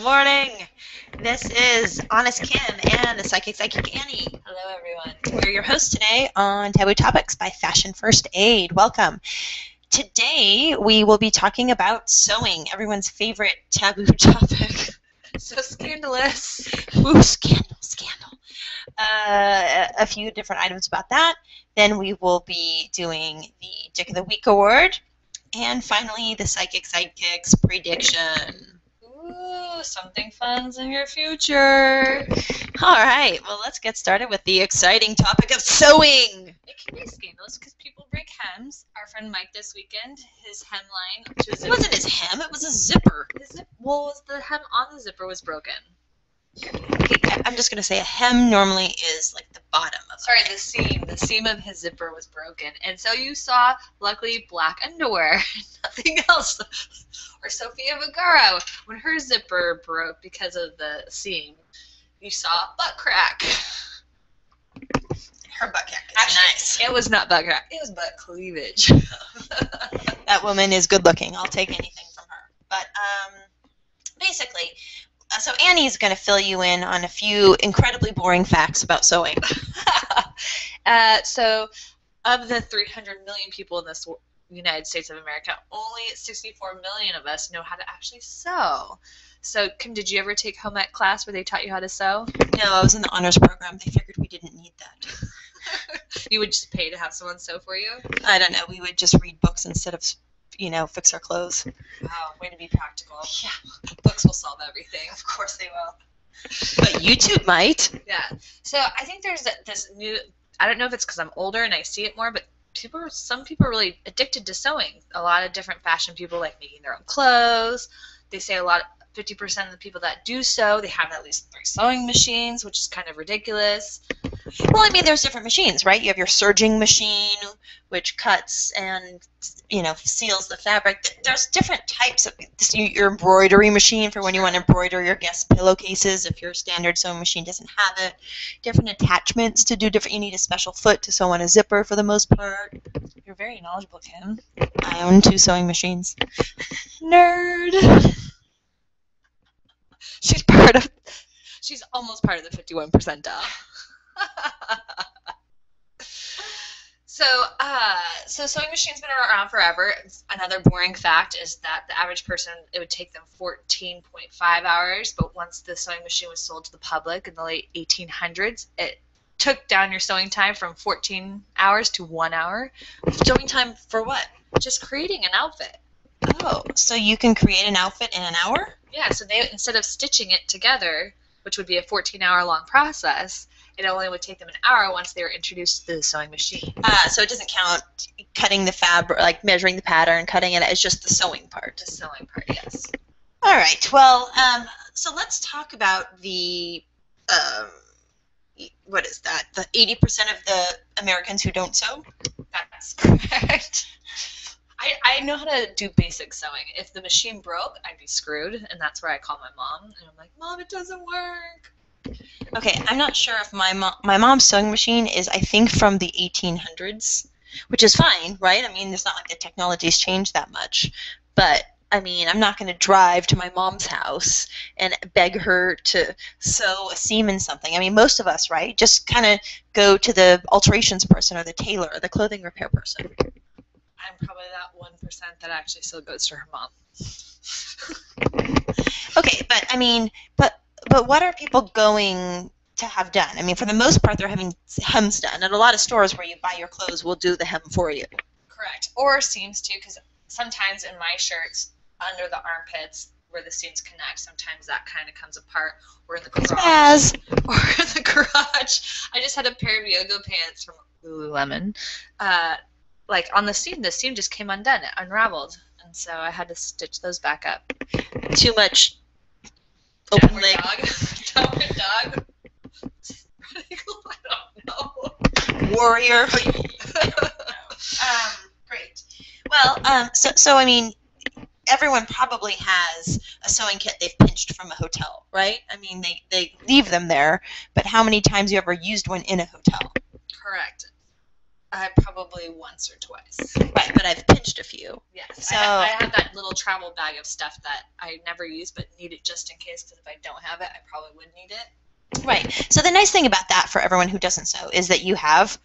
Morning. This is Honest Kim and the Psychic Annie. Hello, everyone. We're your hosts today on Taboo Topics by Fashion First Aid. Welcome. Today we will be talking about sewing, everyone's favorite taboo topic. So scandalous. Ooh, scandal. A few different items about that. Then we will be doing the Dick of the Week award, and finally the Psychic Sidekicks prediction. Ooh, something fun's in your future. All right, well, let's get started with the exciting topic of sewing. It can be scandalous because people break hems. Our friend Mike this weekend, his hemline, It wasn't his hem, it was a zipper. the hem on the zipper was broken. Okay, I'm just going to say a hem normally is like the bottom of Sorry, the seam of his zipper was broken. And so you saw, luckily, black underwear, nothing else. Or Sofia Vergara, when her zipper broke because of the seam, you saw butt crack. Her butt crack is Actually, nice. It was not butt crack, it was butt cleavage. That woman is good looking. I'll take anything from her. But basically, so Annie's going to fill you in on a few incredibly boring facts about sewing. So, of the 300 million people in this United States of America, only 64 million of us know how to actually sew. So, Kim, did you ever take home ec class where they taught you how to sew? No, I was in the honors program. They figured we didn't need that. You would just pay to have someone sew for you? I don't know. We would just read books instead of, fix our clothes. Wow, way to be practical. Yeah, Books will solve everything. of course they will. But YouTube might. Yeah. So I think there's this new, I don't know if it's because I'm older and I see it more, but some people are really addicted to sewing. A lot of different fashion people like making their own clothes. They say 50% of the people that do sew, they have at least 3 sewing machines, which is kind of ridiculous. Well, I mean, there's different machines, right? You have your serging machine, which cuts and, seals the fabric. There's different types of your embroidery machine for when you want to embroider your guest pillowcases if your standard sewing machine doesn't have it. Different attachments to do different. You need a special foot to sew on a zipper for the most part. You're very knowledgeable, Kim. I own 2 sewing machines. Nerd. She's almost part of the 51 percentile. So sewing machines been around forever. Another boring fact is that the average person, it would take them 14.5 hours, but once the sewing machine was sold to the public in the late 1800s, it took down your sewing time from 14 hours to 1 hour. Sewing time for what? Just creating an outfit. Oh, so you can create an outfit in an hour? Yeah, so they, instead of stitching it together, which would be a 14-hour long process, it only would take them an hour once they were introduced to the sewing machine. So it doesn't count cutting the fabric, like measuring the pattern, cutting it. It's just the sewing part. The sewing part, yes. All right. Well, so let's talk about the what is that? The 80% of the Americans who don't sew. That's correct. I know how to do basic sewing. If the machine broke, I'd be screwed, and that's where I call my mom, and I'm like, Mom, it doesn't work. Okay, I'm not sure if my mom's sewing machine is, I think, from the 1800s, which is fine, right? I mean, it's not like the technology's changed that much, but I mean, I'm not going to drive to my mom's house and beg her to sew a seam in something. I mean, most of us, right, just kind of go to the alterations person or the tailor or the clothing repair person. I'm probably that 1% that actually still goes to her mom. Okay, but I mean, but what are people going to have done? I mean, for the most part, they're having hems done. And a lot of stores where you buy your clothes will do the hem for you. Correct. Or seams, too, because sometimes in my shirts, under the armpits, where the seams connect, sometimes that kind of comes apart. Or in the garage. Or in the garage. I just had a pair of yoga pants from Lululemon. Like, on the seam just came undone. It unraveled. And so I had to stitch those back up. Too much open Downward leg. Downward dog. I don't know. Warrior. Great. Well, so I mean, everyone probably has a sewing kit they've pinched from a hotel, right? I mean, they leave them there, but how many times you ever used one in a hotel? Correct. Probably once or twice. Right, but I've pinched a few. Yes. So I have that little travel bag of stuff that I never use but need it just in case, because if I don't have it, I probably would need it. right. So the nice thing about that for everyone who doesn't sew is that you have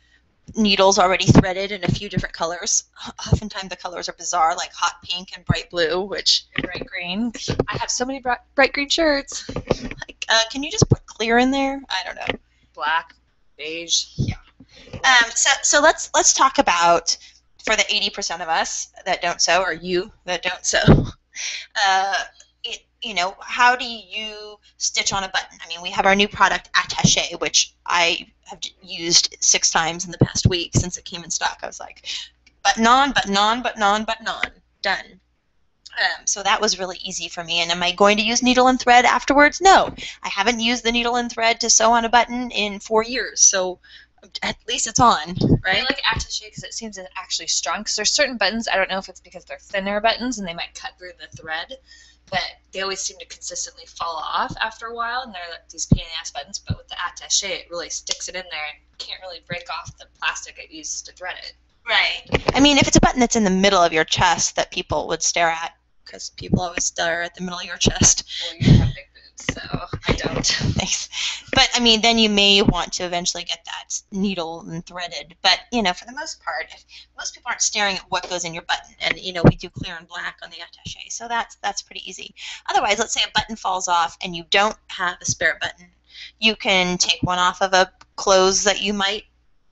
needles already threaded in a few different colors. Oftentimes the colors are bizarre, like hot pink and bright blue, which bright green. I have so many bright green shirts. like, can you just put clear in there? I don't know. Black, beige. Yeah. So let's talk about, for the 80% of us that don't sew, or you that don't sew, how do you stitch on a button? I mean, we have our new product, Attaché, which I have used 6 times in the past week since it came in stock. I was like, button on, button on, button on, button on, done. So that was really easy for me. And am I going to use needle and thread afterwards? No. I haven't used the needle and thread to sew on a button in 4 years, so at least it's on, right? I like attaché because it seems actually strong. Because there's certain buttons, I don't know if it's because they're thinner buttons and they might cut through the thread, but they always seem to consistently fall off after a while, and they're like these pain in the ass buttons. But with the attaché, it really sticks it in there and can't really break off the plastic it uses to thread it. Right. I mean, if it's a button that's in the middle of your chest that people would stare at, because people always stare at the middle of your chest. Well, you have big boobs, so I don't. Thanks. But, I mean, then you may want to eventually get that needle and threaded. But, for the most part, most people aren't staring at what goes in your button. And, we do clear and black on the attaché, so that's pretty easy. Otherwise, let's say a button falls off and you don't have a spare button. You can take one off of a clothes that you might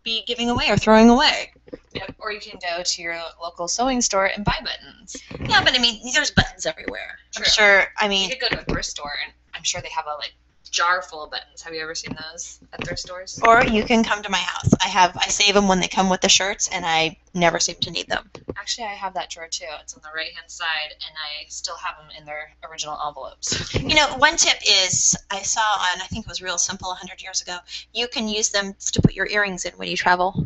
be giving away or throwing away. Yep. Or you can go to your local sewing store and buy buttons. Yeah, but I mean, there's buttons everywhere. True. I'm sure. I mean, you could go to a thrift store and I'm sure they have a jar full of buttons. Have you ever seen those at thrift stores? Or you can come to my house. I save them when they come with the shirts, and I never seem to need them. Actually, I have that drawer too. It's on the right-hand side, and I still have them in their original envelopes. One tip is I saw on, I think it was Real Simple 100 years ago, you can use them to put your earrings in when you travel.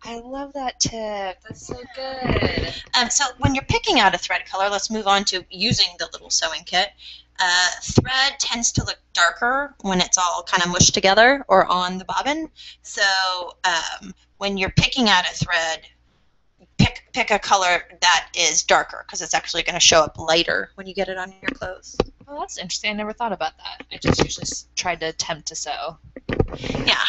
I love that tip. That's so good. So when you're picking out a thread color, let's move on to using the little sewing kit. Thread tends to look darker when it's all kind of mushed together or on the bobbin. So when you're picking out a thread, pick a color that is darker, because it's actually going to show up lighter when you get it on your clothes. Well, that's interesting. I never thought about that. I just usually tried to attempt to sew. Yeah.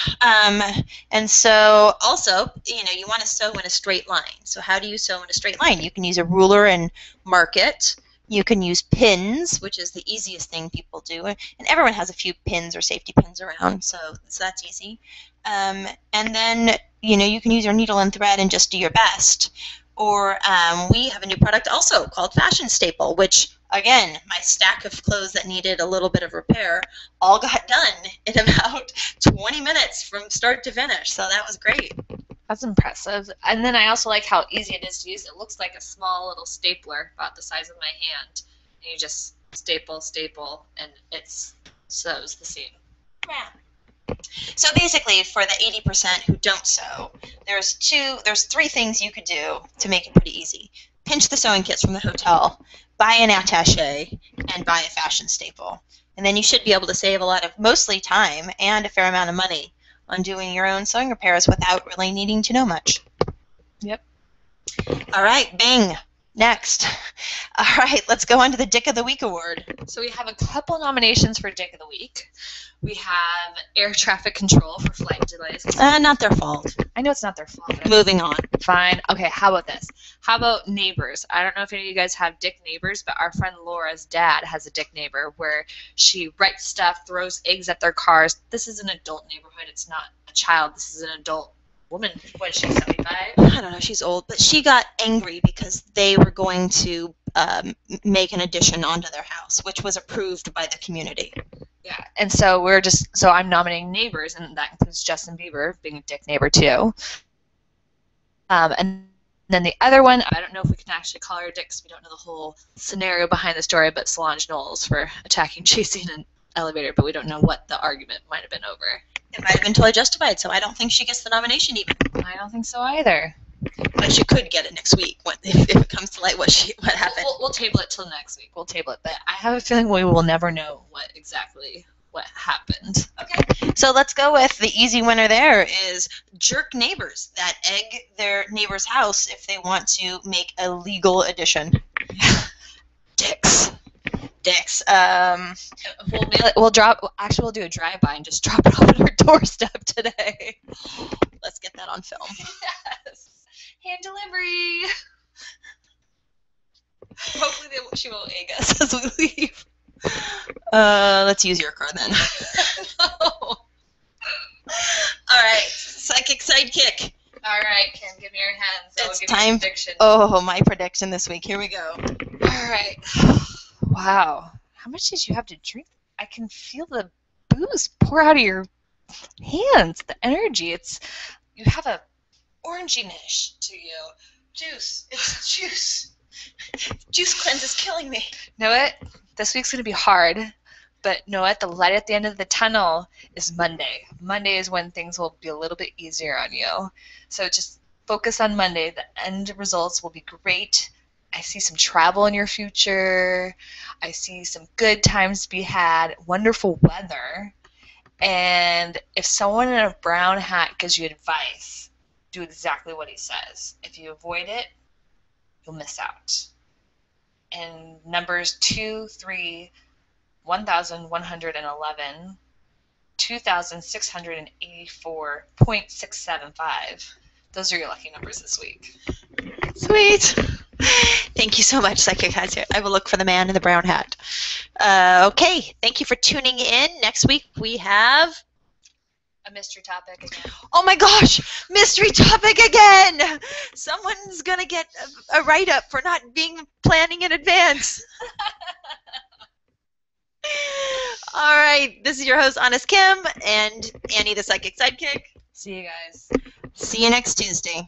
And so also, you want to sew in a straight line. So how do you sew in a straight line? You can use a ruler and mark it. You can use pins, which is the easiest thing people do. And everyone has a few pins or safety pins around, so that's easy. And then, you can use your needle and thread and just do your best. Or we have a new product also called Fashion Staple, which, again, my stack of clothes that needed a little bit of repair all got done in about 20 minutes from start to finish. So that was great. That's impressive. And then I also like how easy it is to use. It looks like a small little stapler about the size of my hand. And you just staple, and it sews the seam. Yeah. So basically, for the 80% who don't sew, there's 3 things you could do to make it pretty easy. Pinch the sewing kits from the hotel, buy an attaché, and buy a fashion staple. And then you should be able to save a lot of mostly time and a fair amount of money on doing your own sewing repairs without really needing to know much. Yep. All right, Bing. Next. All right, let's go on to the Dick of the Week award. So we have a couple nominations for Dick of the Week. We have air traffic control for flight delays. Not their fault. I know it's not their fault. Moving on. Fine. Okay, how about this? How about neighbors? I don't know if any of you guys have dick neighbors, but our friend Laura's dad has a dick neighbor where she writes stuff, throws eggs at their cars. This is an adult neighborhood. It's not a child. This is an adult woman. What is she, 75? I don't know. She's old. But she got angry because they were going to make an addition onto their house, which was approved by the community. Yeah, and so I'm nominating neighbors, and that includes Justin Bieber being a dick neighbor too. And then the other one, I don't know if we can actually call her a dick because we don't know the whole scenario behind the story, but Solange Knowles for attacking Chasey in an elevator, but we don't know what the argument might have been over. It might have been totally justified, so I don't think she gets the nomination even. I don't think so either. But she could get it next week if it comes to light what happened. We'll table it till next week. We'll table it, but I have a feeling we will never know what exactly what happened. Okay, so let's go with the easy winner there is jerk neighbors that egg their neighbor's house if they want to make a legal addition. Dicks. Dicks. We'll do a drive-by and just drop it on her doorstep today. Let's get that on film. Yes. Hand delivery. Hopefully she won't egg us as we leave. Let's use your car then. No. All right, psychic sidekick. All right, Kim, give me your hands. It's time. Prediction. Oh, my prediction this week. Here we go. All right. Wow. How much did you have to drink? I can feel the booze pour out of your hands. The energy. You have a orangey-ish to you. Juice. It's juice. Juice cleanse is killing me. Know what? This week's going to be hard, but know what? The light at the end of the tunnel is Monday. Monday is when things will be a little bit easier on you. So just focus on Monday. The end results will be great. I see some travel in your future. I see some good times to be had, wonderful weather. And if someone in a brown hat gives you advice, do exactly what he says. If you avoid it, you'll miss out. And numbers 2, 3, 1,111, 2,684.675. Those are your lucky numbers this week. Sweet. Thank you so much, Psychic Hazard. I will look for the man in the brown hat. Okay, thank you for tuning in. Next week we have a mystery topic again. Oh my gosh, mystery topic again! Someone's gonna get a write-up for not planning in advance. All right, this is your host, Honest Kim, and Annie, the Psychic Sidekick. See you guys. See you next Tuesday.